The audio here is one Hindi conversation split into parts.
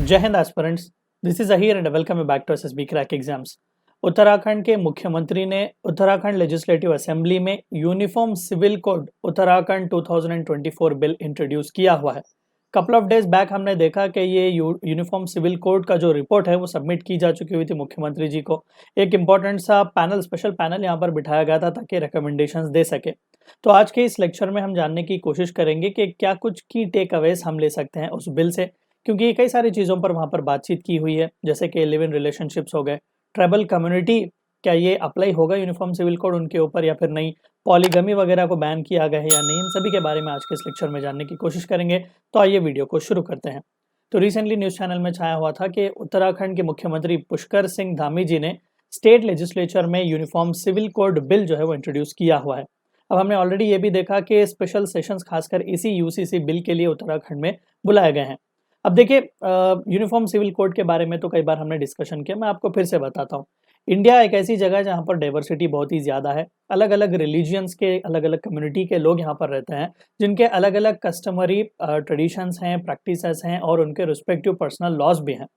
जय Hind aspirants, this is Ahir and welcome you back to SSB crack exams. Uttarakhand के मुख्यमंत्री ने उत्तराखंड लेजिस्लेटिव असेंबली में uniform civil code Uttarakhand 2024 bill introduce किया हुआ है। कपल ऑफ डेज बैक हमने देखा कि ये यूनिफॉर्म सिविल कोड का जो रिपोर्ट है वो सबमिट की जा चुकी हुई थी मुख्यमंत्री जी को। एक इम्पॉर्टेंट सा पैनल, स्पेशल पैनल यहाँ पर बिठाया गया था ताकि रिकमेंडेशंस दे सके। तो आज के इस लेक्चर में हम जानने की कोशिश करेंगे कि क्या कुछ की टेक अवेज हम ले सकते हैं उस बिल से, क्योंकि कई सारी चीज़ों पर वहाँ पर बातचीत की हुई है, जैसे कि लिव इन रिलेशनशिप्स हो गए, ट्राइबल कम्युनिटी, क्या ये अप्लाई होगा यूनिफॉर्म सिविल कोड उनके ऊपर या फिर नहीं, पॉलीगमी वगैरह को बैन किया गया है या नहीं, इन सभी के बारे में आज के इस लेक्चर में जानने की कोशिश करेंगे। तो आइए वीडियो को शुरू करते हैं। तो रिसेंटली न्यूज़ चैनल में छाया हुआ था कि उत्तराखंड के मुख्यमंत्री पुष्कर सिंह धामी जी ने स्टेट लेजिस्लेचर में यूनिफॉर्म सिविल कोड बिल जो है वो इंट्रोड्यूस किया हुआ है। अब हमने ऑलरेडी ये भी देखा कि स्पेशल सेशंस खासकर इसी यूसीसी बिल के लिए उत्तराखंड में बुलाए गए हैं। अब देखिए, यूनिफॉर्म सिविल कोड के बारे में तो कई बार हमने डिस्कशन किया, मैं आपको फिर से बताता हूँ। इंडिया एक ऐसी जगह है जहाँ पर डाइवर्सिटी बहुत ही ज़्यादा है, अलग अलग रिलीजियंस के, अलग अलग कम्युनिटी के लोग यहाँ पर रहते हैं, जिनके अलग अलग कस्टमरी ट्रेडिशंस हैं, प्रैक्टिसेस हैं और उनके रिस्पेक्टिव पर्सनल लॉज भी हैं।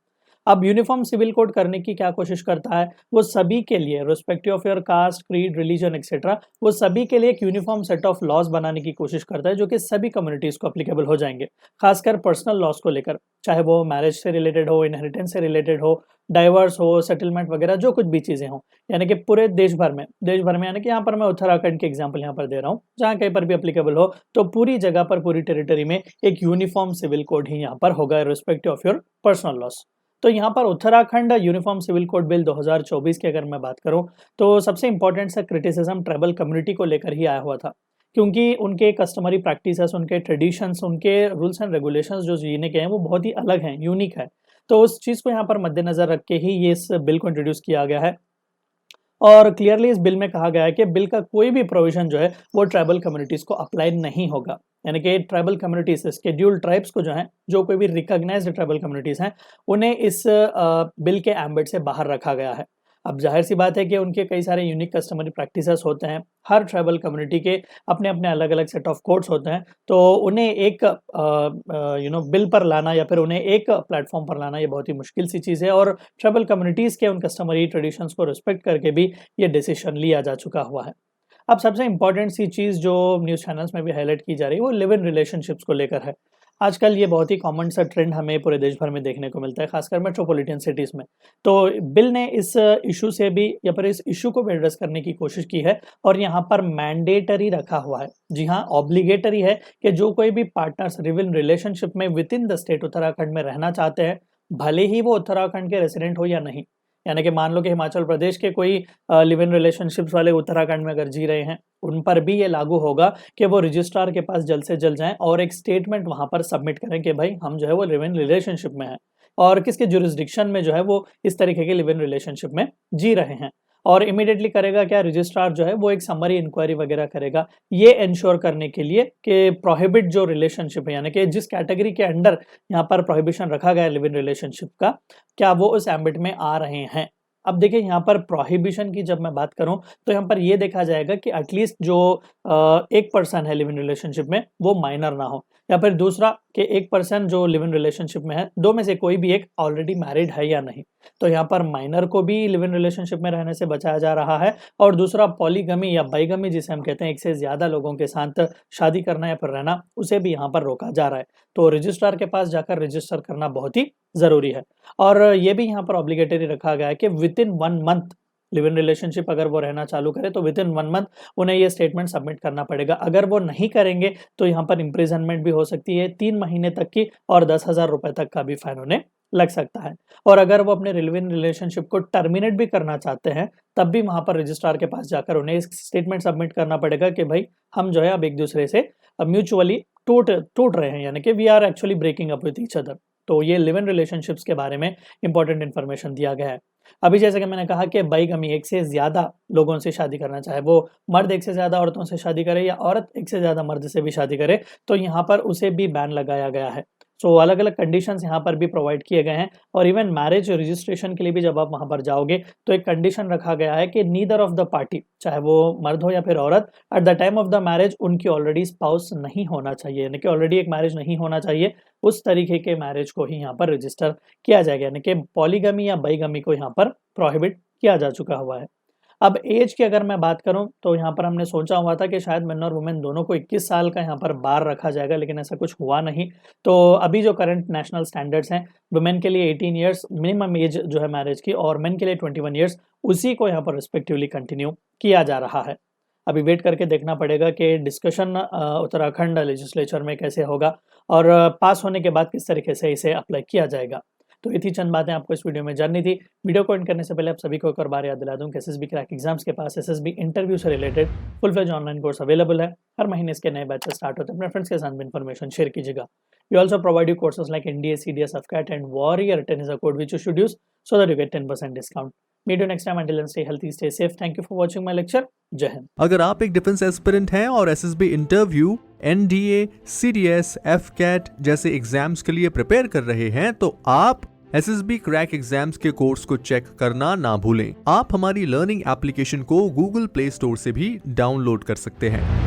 अब यूनिफॉर्म सिविल कोड करने की क्या कोशिश करता है, वो सभी के लिए respective of your cast, creed, religion etcetera, वो सभी के लिए एक यूनिफॉर्म सेट ऑफ लॉज बनाने की कोशिश करता है जो कि सभी कम्युनिटीज़ को अप्लीकेबल हो जाएंगे, खासकर पर्सनल लॉज को लेकर, चाहे वो मैरिज से रिलेटेड हो, इनहेरिटेंस से रिलेटेड हो, डाइवर्स हो, सेटलमेंट वगैरह जो कुछ भी चीज़ें हों, यानी कि पूरे देश भर में यानी कि यहाँ पर मैं उत्तराखंड के एग्जाम्पल यहाँ पर दे रहा हूँ, जहाँ कहीं पर भी अप्लीकेबल हो तो पूरी जगह पर, पूरी टेरिटरी में एक यूनिफॉर्म सिविल कोड ही यहाँ पर होगा respective of your personal laws. तो यहाँ पर Uttarakhand uniform civil code bill 2024 की अगर मैं बात करूँ तो सबसे इम्पोर्टेंट सा क्रिटिसिज्म ट्राइबल कम्युनिटी को लेकर ही आया हुआ था, क्योंकि उनके कस्टमरी प्रैक्टिसेस, उनके ट्रेडिशंस, उनके रूल्स एंड रेगुलेशंस जो जीने के हैं वो बहुत ही अलग हैं, यूनिक है। तो उस चीज़ को यहाँ पर मद्देनजर रख के ही ये इस बिल को इंट्रोड्यूस किया गया है। और क्लियरली इस बिल में कहा गया है कि बिल का कोई भी प्रोविजन जो है वो ट्राइबल कम्युनिटीज़ को अप्लाई नहीं होगा, यानी कि ट्राइबल कम्युनिटीज़, शेड्यूल्ड ट्राइब्स को जो है, जो कोई भी रिकॉग्नाइज्ड ट्राइबल कम्युनिटीज़ हैं, उन्हें इस बिल के एम्बिट से बाहर रखा गया है। अब जाहिर सी बात है कि उनके कई सारे यूनिक कस्टमरी प्रैक्टिसेस होते हैं, हर ट्राइबल कम्युनिटी के अपने अपने अलग अलग सेट ऑफ कोड्स होते हैं, तो उन्हें एक बिल पर लाना या फिर उन्हें एक प्लेटफॉर्म पर लाना ये बहुत ही मुश्किल सी चीज़ है। और ट्राइबल कम्युनिटीज़ के उन कस्टमरी ट्रेडिशंस को रिस्पेक्ट करके भी ये डिसीजन लिया जा चुका हुआ है। अब सबसे इम्पोर्टेंट सी चीज़ जो न्यूज़ चैनल्स में भी हाईलाइट की जा रही है वो लिव इन रिलेशनशिप्स को लेकर है। आजकल ये बहुत ही कॉमन सा ट्रेंड हमें पूरे देश भर में देखने को मिलता है, खासकर मेट्रोपॉलिटन सिटीज़ में। तो बिल ने इस इशू से भी या फिर इस इशू को भी एड्रेस करने की कोशिश की है और यहाँ पर मैंडेटरी रखा हुआ है। जी हाँ, ऑब्लिगेटरी है कि जो कोई भी पार्टनर्स लिव इन रिलेशनशिप में with in the state Uttarakhand में रहना चाहते हैं, भले ही वो उत्तराखंड के रेसिडेंट हो या नहीं। यानी कि मान लो कि हिमाचल प्रदेश के कोई लिव इन रिलेशनशिप्स वाले उत्तराखंड में अगर जी रहे हैं, उन पर भी ये लागू होगा कि वो रजिस्ट्रार के पास जल्द से जल्द जाएं और एक स्टेटमेंट वहां पर सबमिट करें कि भाई हम जो है वो लिव इन रिलेशनशिप में हैं और किसके जुरिस्डिक्शन में जो है वो इस तरीके के लिव इन रिलेशनशिप में जी रहे हैं। और इमीडिएटली करेगा क्या, रजिस्ट्रार जो है वो एक समरी इंक्वायरी वगैरह करेगा, ये इंश्योर करने के लिए कि प्रोहिबिट जो रिलेशनशिप है, यानी कि जिस कैटेगरी के अंडर यहाँ पर प्रोहिबिशन रखा गया है लिव इन रिलेशनशिप का, क्या वो उस एम्बिट में आ रहे हैं। अब देखिए, यहाँ पर प्रोहिबिशन की जब मैं बात करूं तो यहाँ पर ये देखा जाएगा कि एटलीस्ट जो एक पर्सन है लिव इन रिलेशनशिप में वो माइनर ना हो, या फिर दूसरा कि एक पर्सन जो लिव इन रिलेशनशिप में है, दो में से कोई भी एक ऑलरेडी मैरिड है या नहीं। तो यहाँ पर माइनर को भी लिव इन रिलेशनशिप में रहने से बचाया जा रहा है। और दूसरा पॉलीगमी या बाइगमी जिसे हम कहते हैं, एक से ज़्यादा लोगों के साथ शादी करना या फिर रहना, उसे भी यहाँ पर रोका जा रहा है। तो रजिस्ट्रार के पास जाकर रजिस्टर करना बहुत ही ज़रूरी है। और ये भी यहाँ पर ऑब्लिगेटरी रखा गया है कि with in 1 month live in relationship अगर वो रहना चालू करे तो विद इन 1 मंथ उन्हें ये स्टेटमेंट सबमिट करना पड़ेगा। अगर वो नहीं करेंगे तो यहाँ पर इम्प्रिजनमेंट भी हो सकती है 3 महीने तक की, और 10,000 रुपए तक का भी फाइन उन्हें लग सकता है। और अगर वो अपने लिव इन रिलेशनशिप को टर्मिनेट भी करना चाहते हैं, तब भी वहाँ पर रजिस्ट्रार के पास जाकर उन्हें एक स्टेटमेंट सबमिट करना पड़ेगा कि भाई हम जो है अब एक दूसरे से म्यूचुअली टूट रहे हैं, यानी कि we are actually breaking up with each other. तो ये लिव इन रिलेशनशिप्स के बारे में इंपॉर्टेंट इन्फॉर्मेशन दिया गया है। अभी जैसे कि मैंने कहा कि बाइगमी, एक से ज़्यादा लोगों से शादी करना, चाहे वो मर्द एक से ज़्यादा औरतों से शादी करे या औरत एक से ज़्यादा मर्द से भी शादी करे, तो यहाँ पर उसे भी बैन लगाया गया है। सो अलग अलग कंडीशंस यहाँ पर भी प्रोवाइड किए गए हैं और इवन मैरिज रजिस्ट्रेशन के लिए भी जब आप वहाँ पर जाओगे तो एक कंडीशन रखा गया है कि नीदर ऑफ द पार्टी, चाहे वो मर्द हो या फिर औरत, at the time of the marriage उनकी ऑलरेडी स्पाउस नहीं होना चाहिए, यानी कि ऑलरेडी एक मैरिज नहीं होना चाहिए। उस तरीके के मैरिज को ही यहाँ पर रजिस्टर किया जाएगा, यानी कि पॉलीगमी या बाइगमी को यहाँ पर प्रोहिबिट किया जा चुका हुआ है। अब एज की अगर मैं बात करूं तो यहाँ पर हमने सोचा हुआ था कि शायद मेन और वुमेन दोनों को 21 साल का यहाँ पर बार रखा जाएगा, लेकिन ऐसा कुछ हुआ नहीं। तो अभी जो करंट नेशनल स्टैंडर्ड्स हैं, वुमेन के लिए 18 ईयर्स मिनिमम एज जो है मैरिज की और मेन के लिए 21 ईयर्स, उसी को यहाँ पर रिस्पेक्टिवली कंटिन्यू किया जा रहा है। अभी वेट करके देखना पड़ेगा कि डिस्कशन उत्तराखंड लेजिस्लेचर में कैसे होगा और पास होने के बाद किस तरीके से इसे अप्लाई किया जाएगा। तो ये थी चंद बातें आपको इस वीडियो में जाननी थी। वीडियो को एंड करने से पहले आप सभी को एक और बार याद दिला दूं कि एसएसबी क्रैक एग्जाम्स के पास एसएसबी इंटरव्यू से related full fledged online course available है। हर महीने इसके नए बैचेस स्टार्ट होते हैं, अपने फ्रेंड्स के साथ भी इन्फॉर्मेशन शेयर कीजिएगा। We also provide you courses like NDA, CDS, AFCAT and warrior 10 is a code which you should use so that you get 10% discount. Meet you next time. Until then, stay healthy, stay safe. Thank you for watching my lecture. जय हिंद। अगर आप एक डिफेंस एस्पिरेंट हैं और SSB interview, NDA, CDS, AFCAT जैसे एग्जाम्स के लिए प्रिपेयर कर रहे हैं तो आप एसएसबी क्रैक एग्जाम्स के कोर्स को चेक करना ना भूलें। आप हमारी लर्निंग एप्लीकेशन को गूगल प्ले स्टोर से भी डाउनलोड कर सकते हैं।